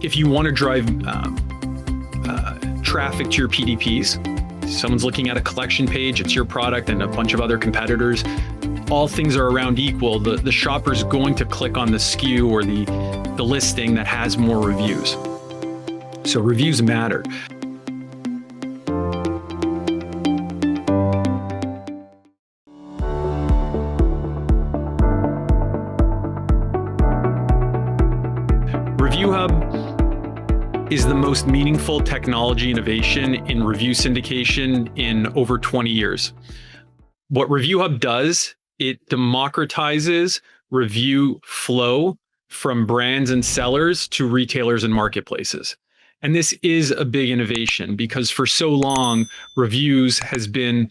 if you want to drive traffic to your PDPs, someone's looking at a collection page, it's your product and a bunch of other competitors, all things are around equal, the shopper's going to click on the SKU or the listing that has more reviews. So reviews matter. ReviewHub is the most meaningful technology innovation in review syndication in over 20 years. What ReviewHub does, it democratizes review flow from brands and sellers to retailers and marketplaces. And this is a big innovation because for so long, reviews has been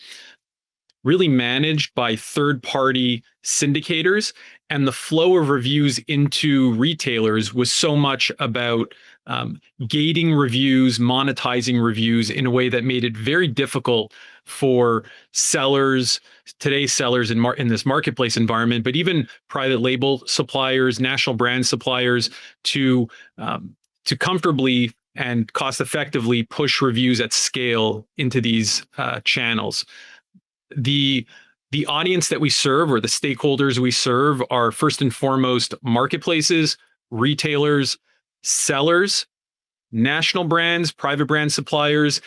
really managed by third-party syndicators, and the flow of reviews into retailers was so much about gating reviews, monetizing reviews in a way that made it very difficult for sellers, today's sellers in this marketplace environment, but even private label suppliers, national brand suppliers, to comfortably and cost effectively push reviews at scale into these channels. The audience that we serve, or the stakeholders we serve, are first and foremost marketplaces, retailers, sellers, national brands, private brand suppliers,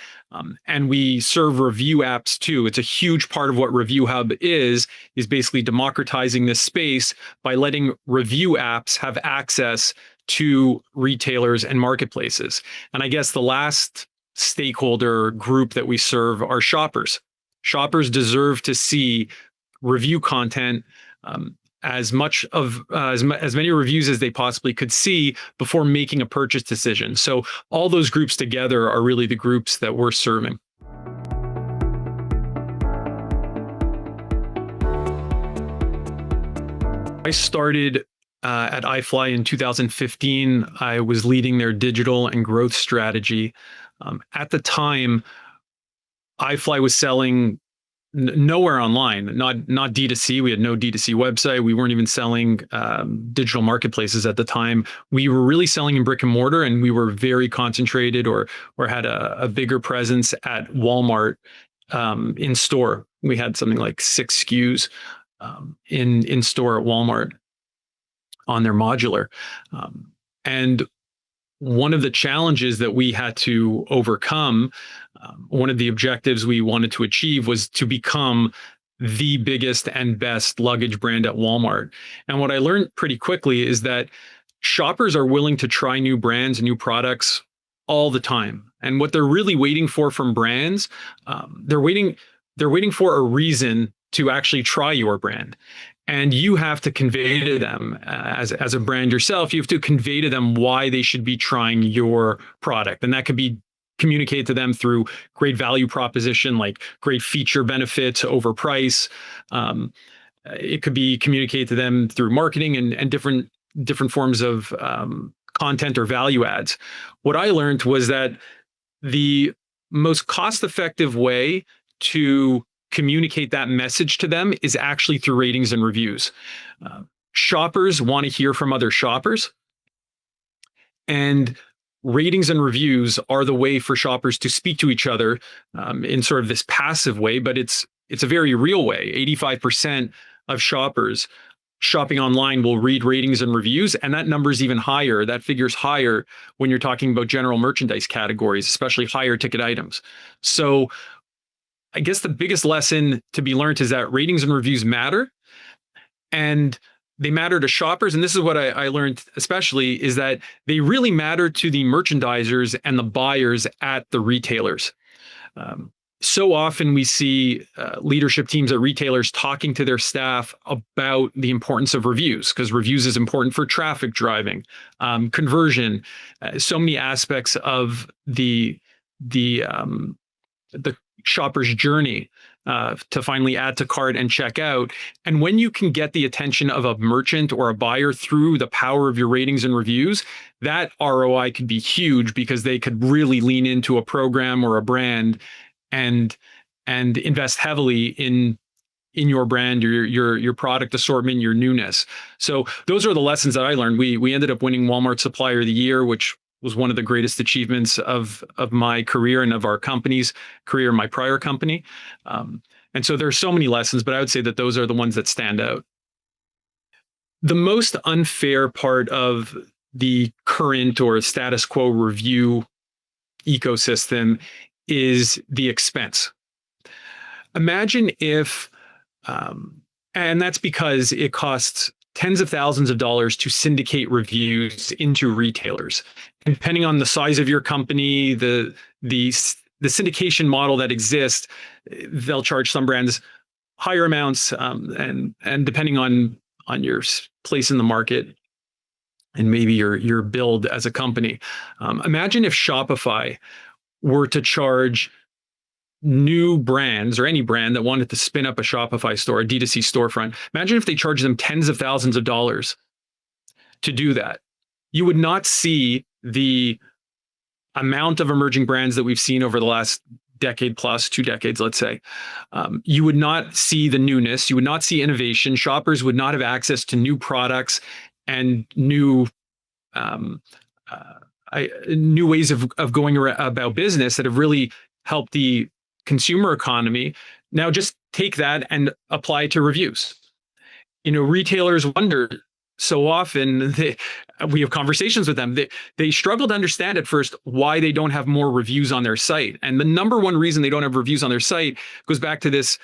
and we serve review apps too. It's a huge part of what ReviewHub is basically democratizing this space by letting review apps have access to retailers and marketplaces. And I guess the last stakeholder group that we serve are shoppers. Shoppers deserve to see review content, as many reviews as they possibly could see before making a purchase decision. So all those groups together are really the groups that we're serving. I started at iFly in 2015. I was leading their digital and growth strategy. At the time, iFly was selling nowhere online, not D2C. We had no D2C website. We weren't even selling digital marketplaces at the time. We were really selling in brick and mortar, and we were very concentrated or had a bigger presence at Walmart in store. We had something like 6 SKUs in store at Walmart on their modular. And one of the challenges that we had to overcome, one of the objectives we wanted to achieve, was to become the biggest and best luggage brand at Walmart. And what I learned pretty quickly is that shoppers are willing to try new brands and new products all the time. And what they're really waiting for from brands, they're waiting for a reason to actually try your brand. And you have to convey to them, as a brand yourself, you have to convey to them why they should be trying your product. And that could be communicated to them through great value proposition, like great feature benefits over price. It could be communicated to them through marketing and different forms of content or value adds. What I learned was that the most cost-effective way to communicate that message to them is actually through ratings and reviews. Shoppers want to hear from other shoppers, and ratings and reviews are the way for shoppers to speak to each other in sort of this passive way, but it's a very real way. 85% of shoppers shopping online will read ratings and reviews, and that number is even higher. That figure's higher when you're talking about general merchandise categories, especially higher ticket items. So I guess the biggest lesson to be learned is that ratings and reviews matter, and they matter to shoppers. And this is what I learned especially, is that they really matter to the merchandisers and the buyers at the retailers. So often we see leadership teams at retailers talking to their staff about the importance of reviews, because reviews is important for traffic driving, conversion, so many aspects of the shopper's journey to finally add to cart and check out. And when you can get the attention of a merchant or a buyer through the power of your ratings and reviews, that ROI could be huge, because they could really lean into a program or a brand and invest heavily in your brand, your product assortment, your newness. So those are the lessons that I learned. We ended up winning Walmart Supplier of the Year, which was one of the greatest achievements of my career and of our company's career, my prior company. And so there are so many lessons, but I would say that those are the ones that stand out. The most unfair part of the current or status quo review ecosystem is the expense. Imagine if, and that's because it costs tens of thousands of dollars to syndicate reviews into retailers. And depending on the size of your company, the syndication model that exists, they'll charge some brands higher amounts, and depending on your place in the market and maybe your build as a company. Imagine if Shopify were to charge new brands or any brand that wanted to spin up a Shopify store, a D2C storefront. Imagine if they charged them tens of thousands of dollars to do that. You would not see the amount of emerging brands that we've seen over the last decade plus, 2 decades, let's say. You would not see the newness. You would not see innovation. Shoppers would not have access to new products and new ways of going about business that have really helped the consumer economy. Now just take that and apply it to reviews. Retailers wonder so often, we have conversations with them. They struggle to understand at first why they don't have more reviews on their site. And the number one reason they don't have reviews on their site goes back to this,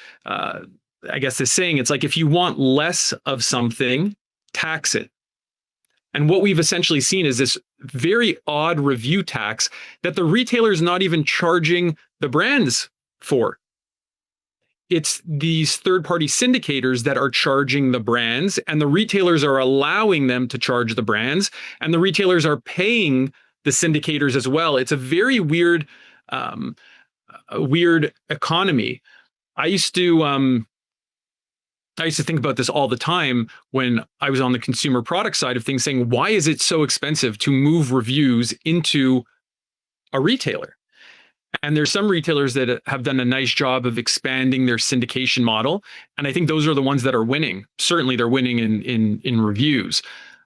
this saying. It's like, if you want less of something, tax it. And what we've essentially seen is this very odd review tax that the retailer is not even charging the brands for. It's these third-party syndicators that are charging the brands, and the retailers are allowing them to charge the brands, and the retailers are paying the syndicators as well. It's a very weird economy. I used to think about this all the time when I was on the consumer product side of things, saying, why is it so expensive to move reviews into a retailer? And there's some retailers that have done a nice job of expanding their syndication model. And I think those are the ones that are winning. Certainly they're winning in reviews.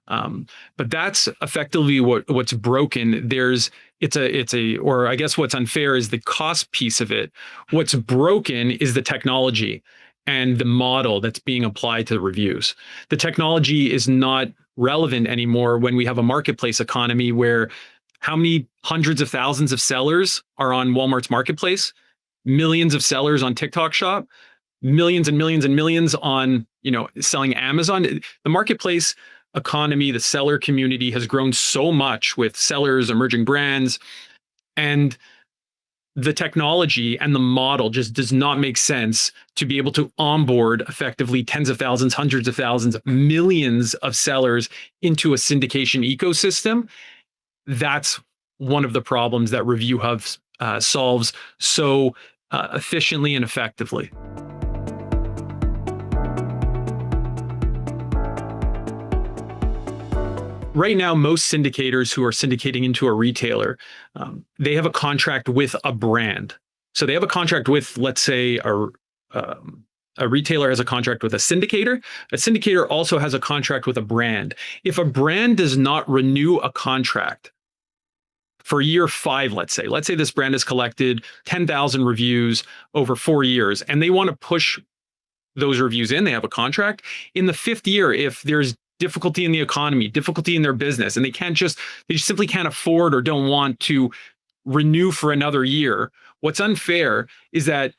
But that's effectively what's broken. Or I guess what's unfair is the cost piece of it. What's broken is the technology and the model that's being applied to the reviews. The technology is not relevant anymore when we have a marketplace economy where how many hundreds of thousands of sellers are on Walmart's marketplace, millions of sellers on TikTok Shop, millions and millions and millions on, selling Amazon. The marketplace economy, the seller community has grown so much with sellers, emerging brands, and the technology and the model just does not make sense to be able to onboard effectively tens of thousands, hundreds of thousands, millions of sellers into a syndication ecosystem. That's one of the problems that ReviewHub solves so efficiently and effectively. Right now, most syndicators who are syndicating into a retailer, they have a contract with a brand. So they have a contract with, let's say, a retailer has a contract with a syndicator. A syndicator also has a contract with a brand. If a brand does not renew a contract for year 5, let's say this brand has collected 10,000 reviews over 4 years, and they want to push those reviews in, they have a contract. In the 5th year, if there's difficulty in the economy, difficulty in their business, and they simply can't afford or don't want to renew for another year, what's unfair is that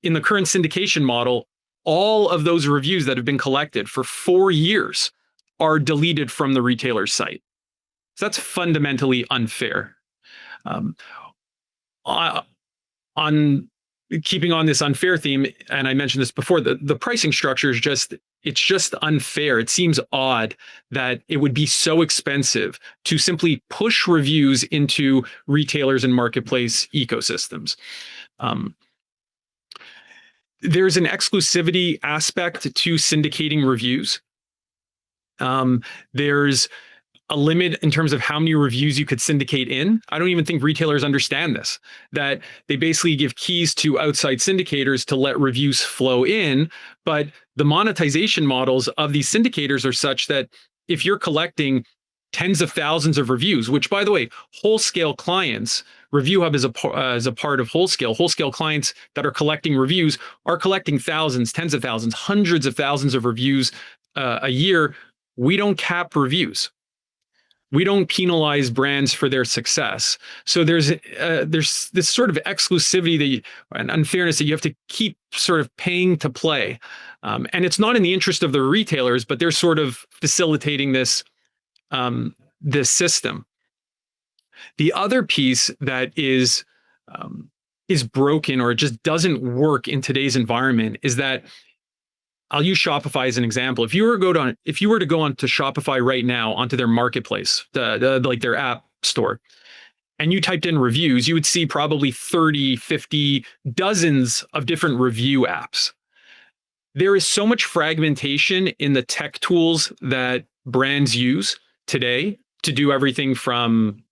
in the current syndication model, all of those reviews that have been collected for 4 years are deleted from the retailer's site. So that's fundamentally unfair. On keeping on this unfair theme, and I mentioned this before, the pricing structure is just unfair. It seems odd that it would be so expensive to simply push reviews into retailers and marketplace ecosystems. There's an exclusivity aspect to syndicating reviews. There's a limit in terms of how many reviews you could syndicate in. I don't even think retailers understand this, that they basically give keys to outside syndicators to let reviews flow in. But the monetization models of these syndicators are such that if you're collecting tens of thousands of reviews, which, by the way, wholesale clients, ReviewHub is a part of wholesale. Wholesale clients that are collecting reviews are collecting thousands, tens of thousands, hundreds of thousands of reviews a year. We don't cap reviews. We don't penalize brands for their success. So there's this sort of exclusivity and unfairness that you have to keep sort of paying to play. And it's not in the interest of the retailers, but they're sort of facilitating this system. The other piece that is broken or just doesn't work in today's environment is that, I'll use Shopify as an example. If you were to go onto Shopify right now, onto their marketplace, like their app store, and you typed in reviews, you would see probably 30, 50, dozens of different review apps. There is so much fragmentation in the tech tools that brands use today to do everything from,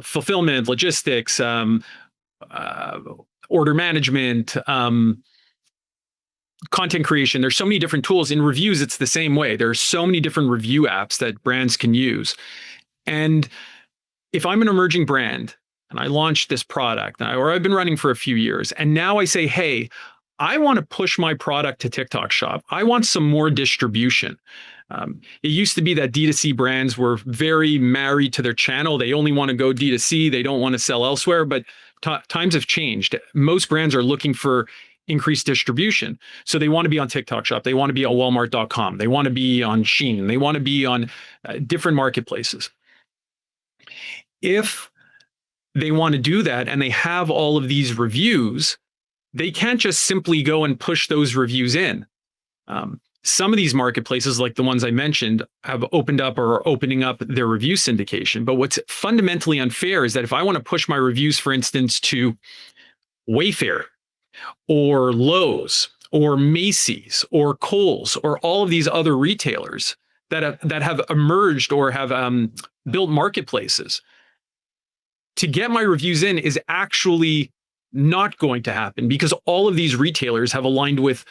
fulfillment, logistics, order management, content creation. There's so many different tools. In reviews, it's the same way. There are so many different review apps that brands can use. And if I'm an emerging brand and I launched this product, or I've been running for a few years, and now I say, hey, I want to push my product to TikTok Shop. I want some more distribution. It used to be that D2C brands were very married to their channel. They only want to go D2C. They don't want to sell elsewhere. But times have changed. Most brands are looking for increased distribution. So they want to be on TikTok Shop. They want to be on Walmart.com. They want to be on Shein. They want to be on different marketplaces. If they want to do that and they have all of these reviews, they can't just simply go and push those reviews in. Some of these marketplaces, like the ones I mentioned, have opened up or are opening up their review syndication. But what's fundamentally unfair is that if I want to push my reviews, for instance, to Wayfair, or Lowe's, or Macy's, or Kohl's, or all of these other retailers that have emerged or have built marketplaces, to get my reviews in is actually not going to happen, because all of these retailers have aligned with,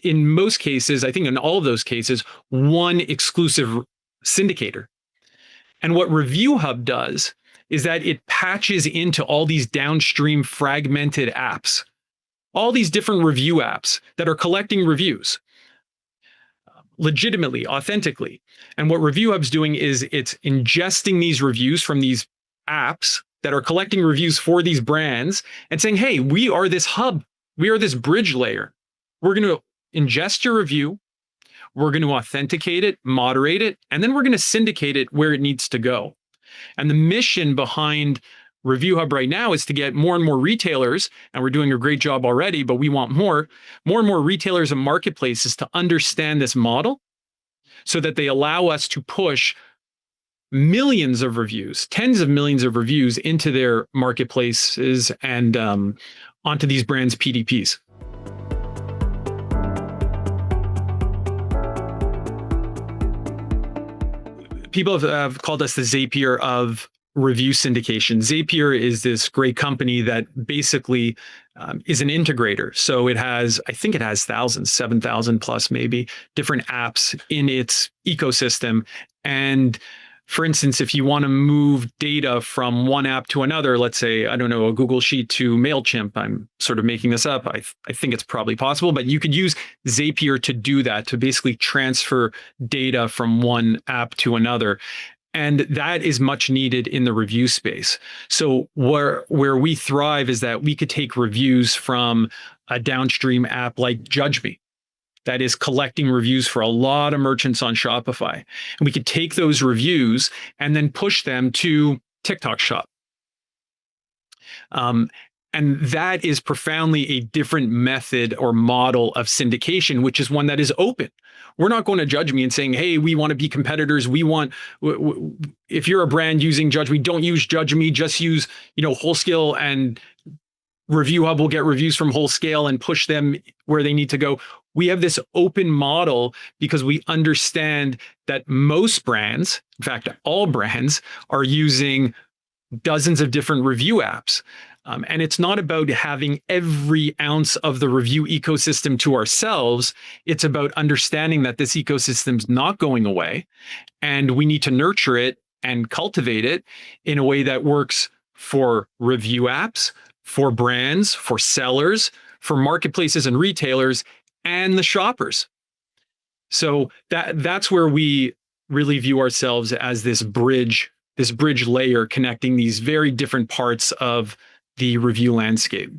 in most cases, I think in all of those cases, one exclusive syndicator. And what ReviewHub does is that it patches into all these downstream fragmented apps, all these different review apps that are collecting reviews legitimately, authentically. And what ReviewHub's doing is it's ingesting these reviews from these apps that are collecting reviews for these brands and saying, hey, we are this hub. We are this bridge layer. We're going to ingest your review. We're going to authenticate it, moderate it, and then we're going to syndicate it where it needs to go. And the mission behind ReviewHub right now is to get more and more retailers, and we're doing a great job already, but we want more and more retailers and marketplaces to understand this model so that they allow us to push millions of reviews, tens of millions of reviews into their marketplaces and onto these brands' PDPs. People have called us the Zapier of review syndication. Zapier is this great company that basically is an integrator. So I think it has thousands, 7,000 plus maybe, different apps in its ecosystem. And for instance, if you want to move data from one app to another, let's say, I don't know, a Google Sheet to MailChimp, I'm sort of making this up. I think it's probably possible, but you could use Zapier to do that, to basically transfer data from one app to another. And that is much needed in the review space. So where we thrive is that we could take reviews from a downstream app like Judge Me, that is collecting reviews for a lot of merchants on Shopify. And we could take those reviews and then push them to TikTok Shop. And that is profoundly a different method or model of syndication, which is one that is open. We're not going to Judge Me and saying, hey, we want to be competitors. We want, if you're a brand using Judge Me, don't use Judge Me, just use, Wholesale, and ReviewHub will get reviews from Wholesale and push them where they need to go. We have this open model because we understand that most brands, in fact, all brands, are using dozens of different review apps. And it's not about having every ounce of the review ecosystem to ourselves. It's about understanding that this ecosystem's not going away, and we need to nurture it and cultivate it in a way that works for review apps, for brands, for sellers, for marketplaces and retailers, and the shoppers. So that's where we really view ourselves as this bridge layer connecting these very different parts of the review landscape.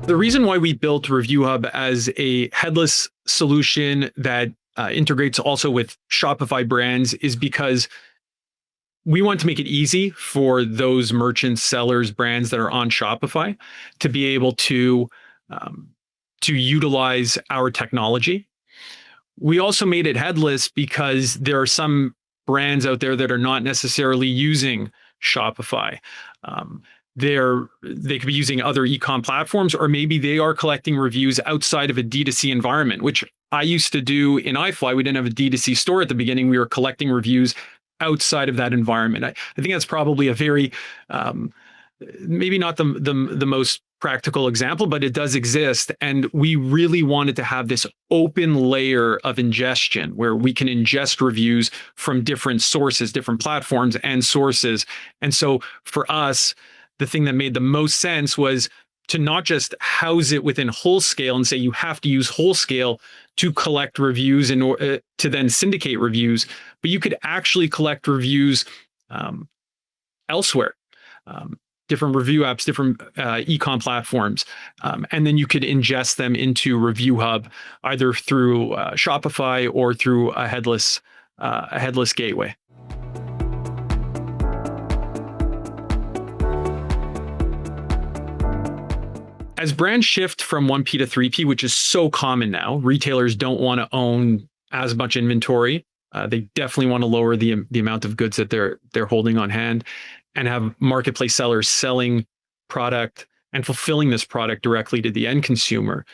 The reason why we built ReviewHub as a headless solution that integrates also with Shopify brands is because we want to make it easy for those merchants, sellers, brands that are on Shopify to be able to utilize our technology. We also made it headless because there are some brands out there that are not necessarily using Shopify. They could be using other e-com platforms, or maybe they are collecting reviews outside of a D2C environment, which I used to do in iFly. We didn't have a D2C store at the beginning. We were collecting reviews outside of that environment. I think that's probably a very, maybe not the most practical example, but it does exist. And we really wanted to have this open layer of ingestion where we can ingest reviews from different sources, different platforms and sources. And so for us, the thing that made the most sense was to not just house it within Wholescale and say you have to use Wholescale to collect reviews and to then syndicate reviews, but you could actually collect reviews elsewhere. Different review apps, different e-com platforms, and then you could ingest them into ReviewHub either through Shopify or through a headless gateway. As brands shift from 1P to 3P, which is so common now, retailers don't want to own as much inventory. They definitely want to lower the amount of goods that they're holding on hand, and have marketplace sellers selling product and fulfilling this product directly to the end consumer.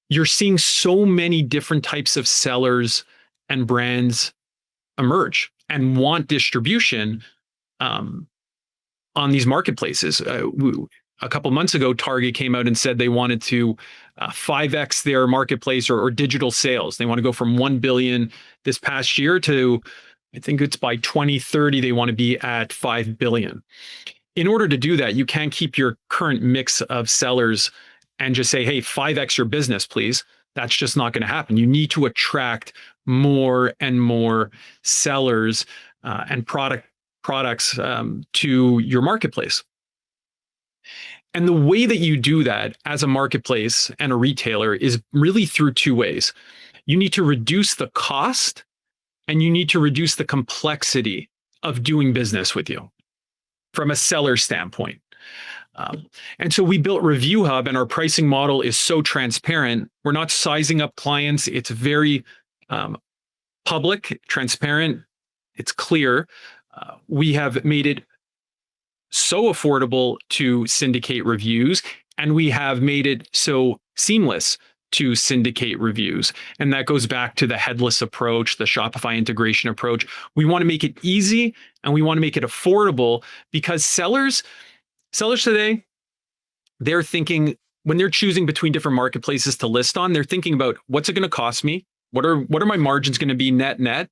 You're seeing so many different types of sellers and brands emerge and want distribution on these marketplaces. A couple months ago, Target came out and said they wanted to 5x their marketplace or digital sales. They want to go from 1 billion this past year to, I think it's by 2030, they want to be at 5 billion. In order to do that, you can't keep your current mix of sellers and just say, hey, 5x your business, please. That's just not going to happen. You need to attract more and more sellers and products to your marketplace. And the way that you do that as a marketplace and a retailer is really through two ways. You need to reduce the cost, and you need to reduce the complexity of doing business with you from a seller standpoint. And so we built ReviewHub, and our pricing model is so transparent. We're not sizing up clients. It's very public, transparent. It's clear. We have made it so affordable to syndicate reviews, and we have made it so seamless to syndicate reviews. And that goes back to the headless approach, the Shopify integration approach. We want to make it easy and we want to make it affordable, because sellers today, they're thinking, when they're choosing between different marketplaces to list on, they're thinking about, what's it going to cost me? What are my margins going to be net?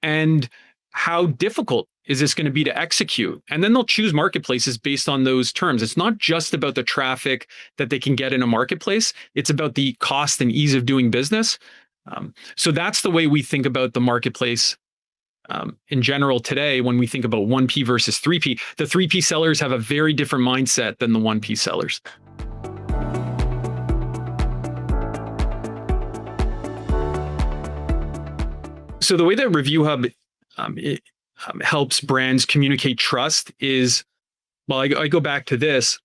And how difficult is this going to be to execute? And then they'll choose marketplaces based on those terms. It's not just about the traffic that they can get in a marketplace. It's about the cost and ease of doing business. So that's the way we think about the marketplace in general today. When we think about 1P versus 3P, the 3P sellers have a very different mindset than the 1P sellers. So the way that ReviewHub helps brands communicate trust is, well, I go back to this.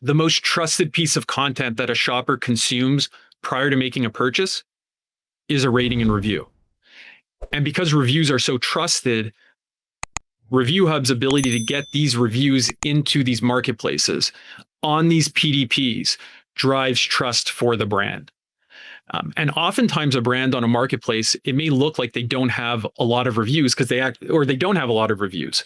The most trusted piece of content that a shopper consumes prior to making a purchase is a rating and review. And because reviews are so trusted, ReviewHub's ability to get these reviews into these marketplaces on these PDPs drives trust for the brand. And oftentimes a brand on a marketplace, it may look like they don't have a lot of reviews because they don't have a lot of reviews.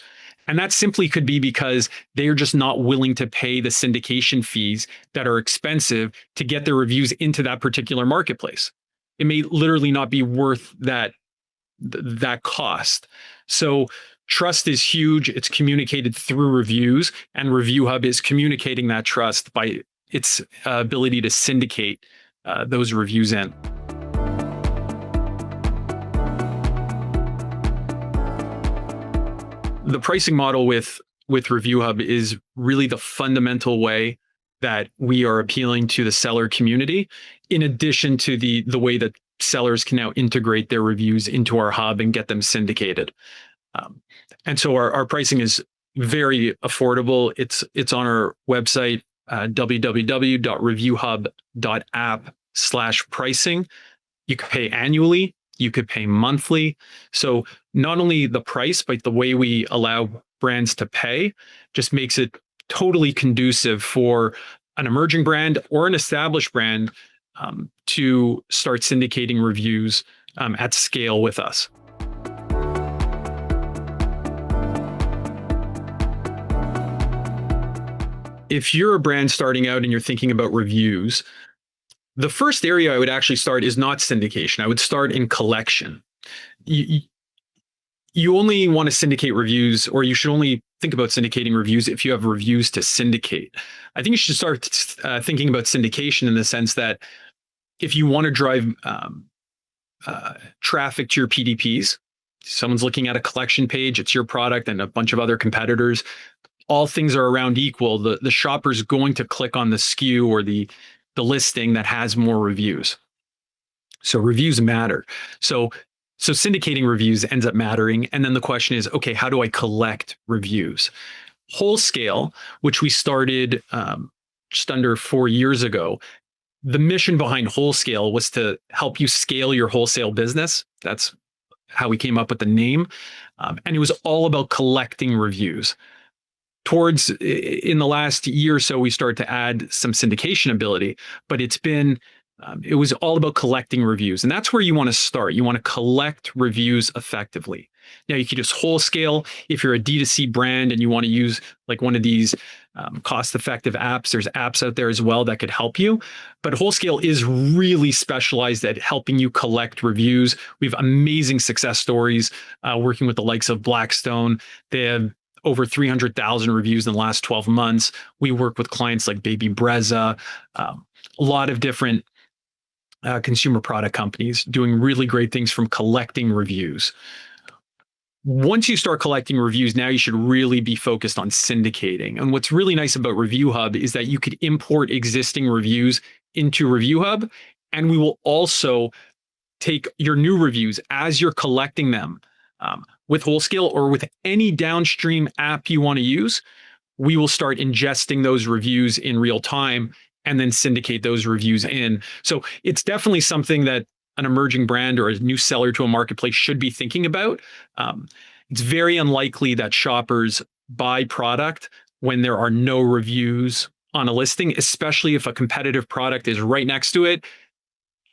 And that simply could be because they are just not willing to pay the syndication fees that are expensive to get their reviews into that particular marketplace. It may literally not be worth that cost. So trust is huge. It's communicated through reviews, and ReviewHub is communicating that trust by its ability to syndicate those reviews in. The pricing model with ReviewHub is really the fundamental way that we are appealing to the seller community, in addition to the way that sellers can now integrate their reviews into our hub and get them syndicated. And so our pricing is very affordable. It's on our website, www.reviewhub.app/pricing. You could pay annually, you could pay monthly. So not only the price, but the way we allow brands to pay just makes it totally conducive for an emerging brand or an established brand to start syndicating reviews at scale with us. If you're a brand starting out and you're thinking about reviews, the first area I would actually start is not syndication. I would start in collection. You only want to syndicate reviews, or you should only think about syndicating reviews if you have reviews to syndicate. I think you should start thinking about syndication in the sense that if you want to drive traffic to your PDPs, someone's looking at a collection page, it's your product and a bunch of other competitors, all things are around equal. The shopper's going to click on the SKU or the listing that has more reviews. So reviews matter. So syndicating reviews ends up mattering. And then the question is, okay, how do I collect reviews? Wholesale, which we started just under 4 years ago, the mission behind Wholesale was to help you scale your wholesale business. That's how we came up with the name. And it was all about collecting reviews. In the last year or so, we started to add some syndication ability, but it was all about collecting reviews. And that's where you want to start. You want to collect reviews effectively. Now, you could use Wholesale if you're a D2C brand and you want to use like one of these cost-effective apps. There's apps out there as well that could help you. But Wholesale is really specialized at helping you collect reviews. We have amazing success stories working with the likes of Blackstone. They have over 300,000 reviews in the last 12 months. We work with clients like Baby Brezza, a lot of different consumer product companies doing really great things from collecting reviews. Once you start collecting reviews, now you should really be focused on syndicating. And what's really nice about ReviewHub is that you could import existing reviews into ReviewHub, and we will also take your new reviews as you're collecting them with Wholesale or with any downstream app you want to use. We will start ingesting those reviews in real time and then syndicate those reviews in. So it's definitely something that an emerging brand or a new seller to a marketplace should be thinking about. It's very unlikely that shoppers buy product when there are no reviews on a listing, especially if a competitive product is right next to it.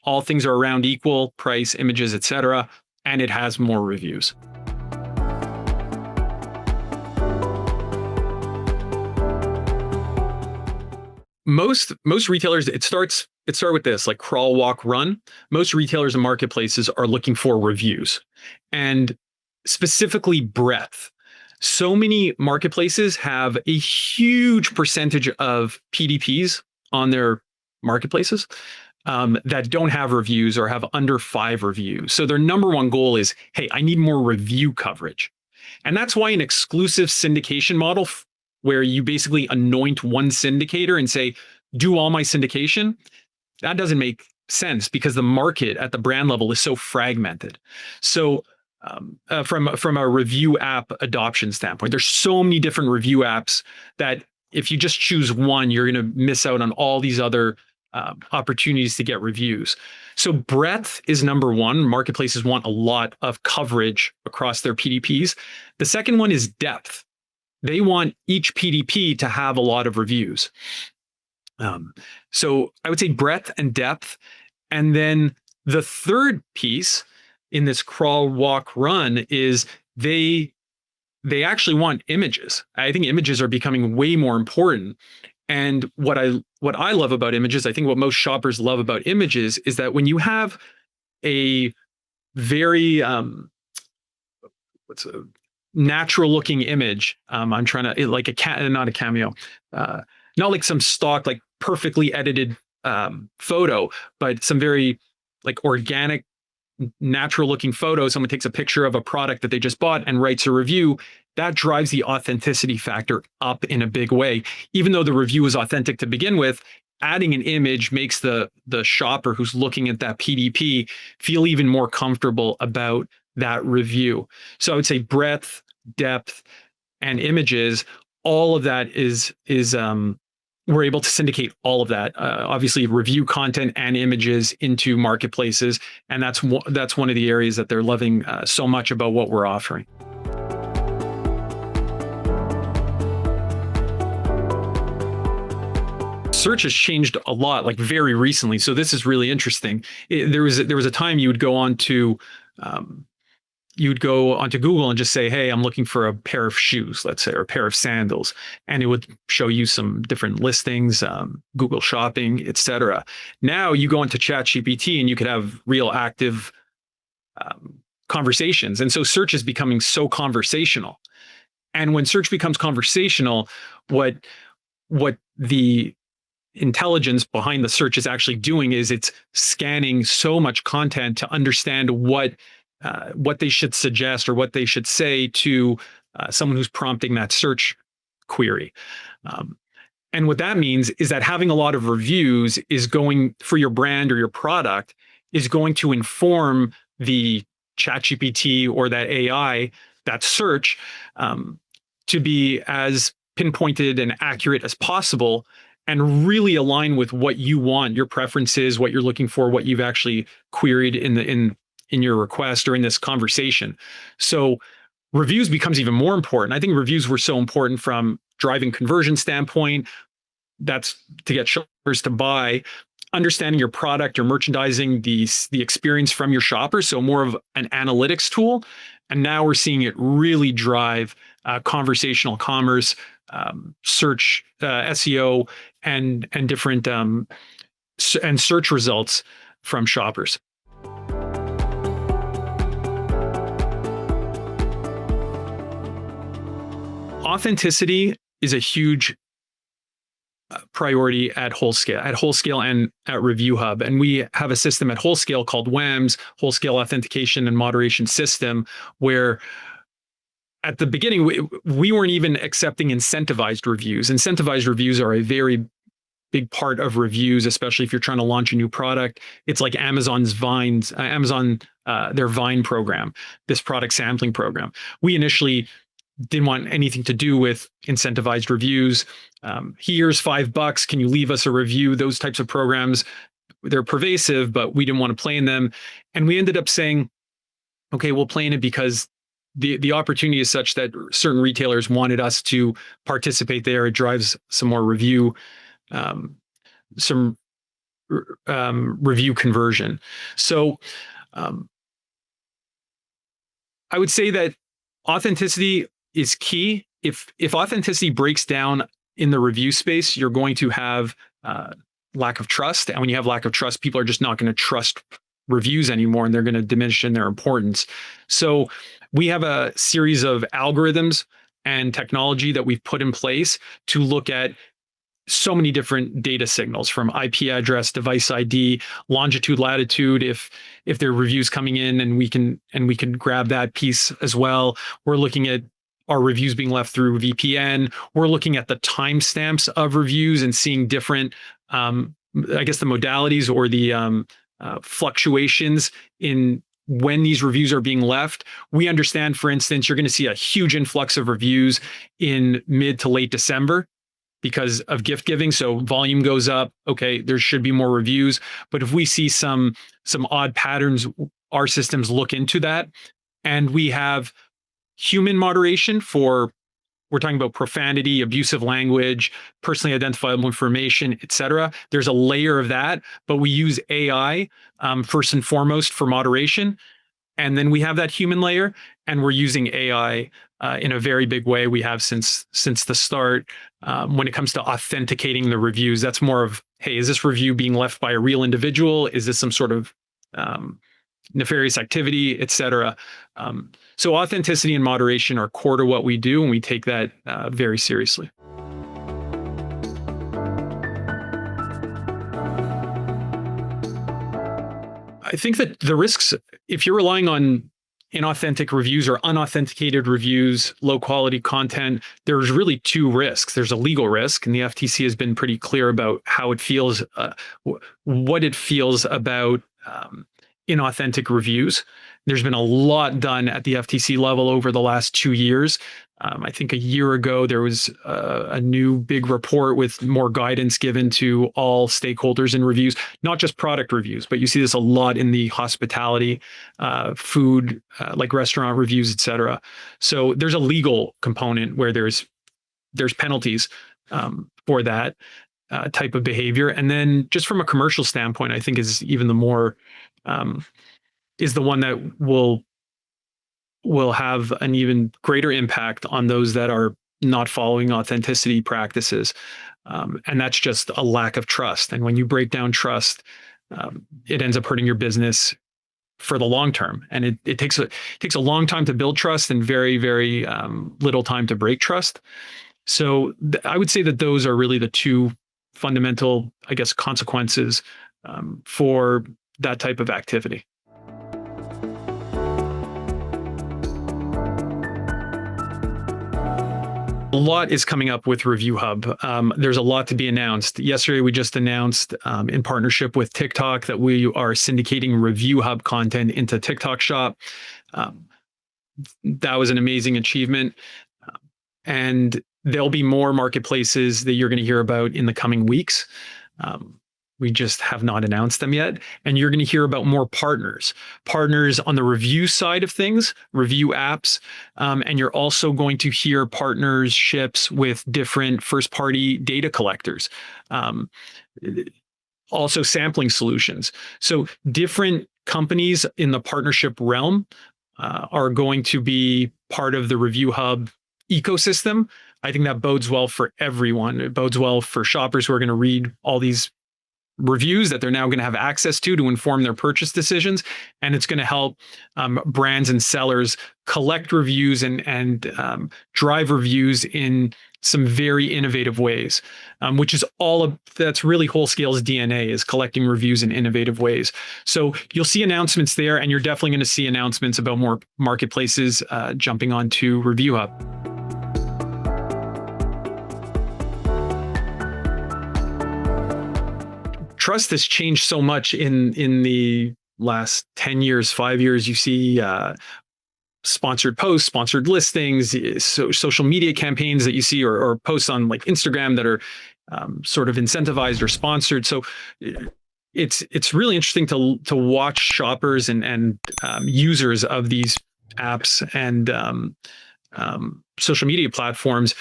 All things are around equal, price, images, etc., and it has more reviews. Most retailers, it start with this, like crawl, walk, run. Most retailers and marketplaces are looking for reviews, and specifically breadth. So many marketplaces have a huge percentage of PDPs on their marketplaces that don't have reviews or have under 5 reviews. So their number one goal is, hey, I need more review coverage. And that's why an exclusive syndication model where you basically anoint one syndicator and say, do all my syndication, that doesn't make sense because the market at the brand level is so fragmented. So from a review app adoption standpoint, there's so many different review apps that if you just choose one, you're going to miss out on all these other opportunities to get reviews. So breadth is number one. Marketplaces want a lot of coverage across their PDPs. The second one is depth. They want each PDP to have a lot of reviews. So I would say breadth and depth. And then the third piece in this crawl, walk, run is they actually want images. I think images are becoming way more important. And what I love about images, I think what most shoppers love about images is that when you have a very what's a natural looking image, I'm trying to like not a cameo, not like some stock like perfectly edited photo, but some very like organic, natural looking photo. Someone takes a picture of a product that they just bought and writes a review. That drives the authenticity factor up in a big way. Even though the review is authentic to begin with, adding an image makes the shopper who's looking at that PDP feel even more comfortable about that review. So I would say breadth, depth, and images, all of that is we're able to syndicate all of that. Obviously, review content and images into marketplaces, and that's one of the areas that they're loving so much about what we're offering. Search has changed a lot, like very recently. So this is really interesting. There was a time you would go on to onto Google and just say, hey, I'm looking for a pair of shoes, let's say, or a pair of sandals. And it would show you some different listings, Google Shopping, etc. Now you go into ChatGPT and you could have real active conversations. And so search is becoming so conversational. And when search becomes conversational, what the intelligence behind the search is actually doing is it's scanning so much content to understand what they should suggest or what they should say to someone who's prompting that search query. And what that means is that having a lot of reviews is going for your brand or your product is going to inform the ChatGPT or that AI, that search, to be as pinpointed and accurate as possible and really align with what you want, your preferences, what you're looking for, what you've actually queried in your request or in this conversation. So reviews becomes even more important. I think reviews were so important from driving conversion standpoint. That's to get shoppers to buy, understanding your product, your merchandising, the experience from your shoppers. So more of an analytics tool. And now we're seeing it really drive conversational commerce, search, SEO, and different and search results from shoppers. Authenticity is a huge priority at Wholesale and at ReviewHub. And we have a system at Wholesale called WAMS, Wholesale Authentication and Moderation System, where at the beginning, we weren't even accepting incentivized reviews. Incentivized reviews are a very big part of reviews, especially if you're trying to launch a new product. It's like Amazon's their Vine program, this product sampling program. We initially didn't want anything to do with incentivized reviews. Here's $5. Can you leave us a review? Those types of programs, they're pervasive, but we didn't want to play in them. And we ended up saying, okay, we'll play in it because the opportunity is such that certain retailers wanted us to participate there. It drives some more review, review conversion. So I would say that authenticity is key. If authenticity breaks down in the review space, you're going to have lack of trust. And when you have lack of trust, people are just not going to trust reviews anymore, and they're going to diminish in their importance. So we have a series of algorithms and technology that we've put in place to look at so many different data signals, from IP address, device ID, longitude, latitude, if there are reviews coming in, and we can grab that piece as well. We're looking at our reviews being left through VPN. We're looking at the timestamps of reviews and seeing different, the modalities or the fluctuations in when these reviews are being left. We understand, for instance, you're going to see a huge influx of reviews in mid to late December because of gift giving. So volume goes up. Okay, there should be more reviews. But if we see some odd patterns, our systems look into that. And we have human moderation for we're talking about profanity, abusive language, personally identifiable information, etc. There's a layer of that, but we use AI first and foremost for moderation. And then we have that human layer, and we're using AI in a very big way. We have since the start. When it comes to authenticating the reviews, that's more of, hey, is this review being left by a real individual? Is this some sort of nefarious activity, et cetera? So authenticity and moderation are core to what we do, and we take that very seriously. I think that the risks, if you're relying on inauthentic reviews or unauthenticated reviews, low quality content, there's really two risks. There's a legal risk, and the FTC has been pretty clear about how it feels, what it feels about inauthentic reviews. There's been a lot done at the FTC level over the last 2 years. I think a year ago, there was a new big report with more guidance given to all stakeholders in reviews, not just product reviews, but you see this a lot in the hospitality, food, like restaurant reviews, et cetera. So there's a legal component where there's penalties for that type of behavior. And then just from a commercial standpoint, I think is even the more, is the one that will have an even greater impact on those that are not following authenticity practices. And that's just a lack of trust. And when you break down trust, it ends up hurting your business for the long term. And it takes a long time to build trust and very, very little time to break trust. So I would say that those are really the two fundamental, I guess, consequences for that type of activity. A lot is coming up with ReviewHub. There's a lot to be announced. Yesterday, we just announced in partnership with TikTok that we are syndicating ReviewHub content into TikTok Shop. That was an amazing achievement. And there'll be more marketplaces that you're going to hear about in the coming weeks. We just have not announced them yet. And you're going to hear about more partners on the review side of things, review apps. And you're also going to hear partnerships with different first-party data collectors, also sampling solutions. So different companies in the partnership realm are going to be part of the ReviewHub ecosystem. I think that bodes well for everyone. It bodes well for shoppers who are going to read all these reviews that they're now going to have access to inform their purchase decisions. And it's going to help brands and sellers collect reviews and drive reviews in some very innovative ways, which is that's really Wholescale's DNA, is collecting reviews in innovative ways. So you'll see announcements there, and you're definitely going to see announcements about more marketplaces jumping onto ReviewHub. Trust has changed so much in the last 10 years, 5 years. You see sponsored posts, sponsored listings, social media campaigns that you see, or posts on like Instagram that are sort of incentivized or sponsored. So it's really interesting to watch shoppers and users of these apps and social media platforms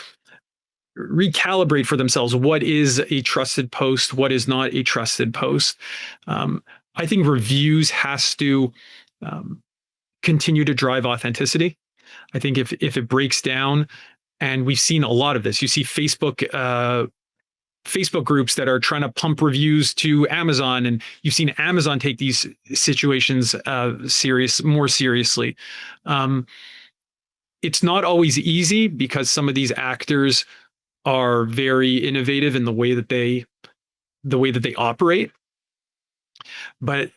recalibrate for themselves what is a trusted post, what is not a trusted post. I think reviews has to continue to drive authenticity. I think if it breaks down, and we've seen a lot of this, you see Facebook groups that are trying to pump reviews to Amazon, and you've seen Amazon take these situations more seriously. It's not always easy because some of these actors are very innovative in the way that they operate. But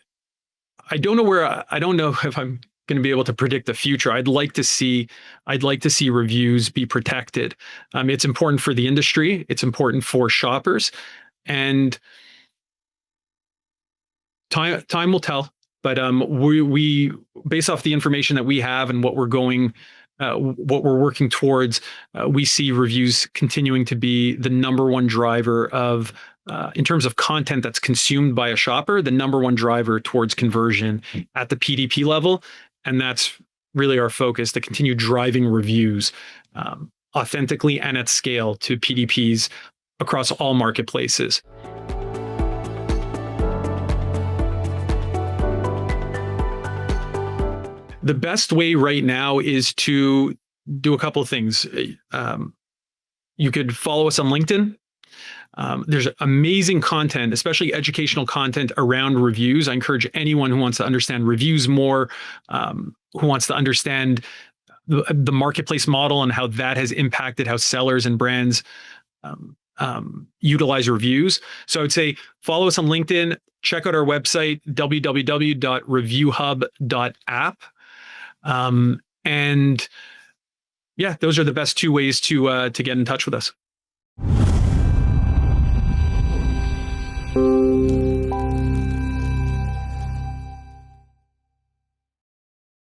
I don't know if I'm going to be able to predict the future. I'd like to see reviews be protected. It's important for the industry. It's important for shoppers, and time will tell. But we based off the information that we have and what we're working towards, we see reviews continuing to be the number one driver of, in terms of content that's consumed by a shopper, the number one driver towards conversion at the PDP level. And that's really our focus, to continue driving reviews authentically and at scale to PDPs across all marketplaces. The best way right now is to do a couple of things. You could follow us on LinkedIn. There's amazing content, especially educational content around reviews. I encourage anyone who wants to understand reviews more, who wants to understand the marketplace model and how that has impacted how sellers and brands utilize reviews. So I would say follow us on LinkedIn, check out our website, www.reviewhub.app. And yeah, those are the best two ways to get in touch with us.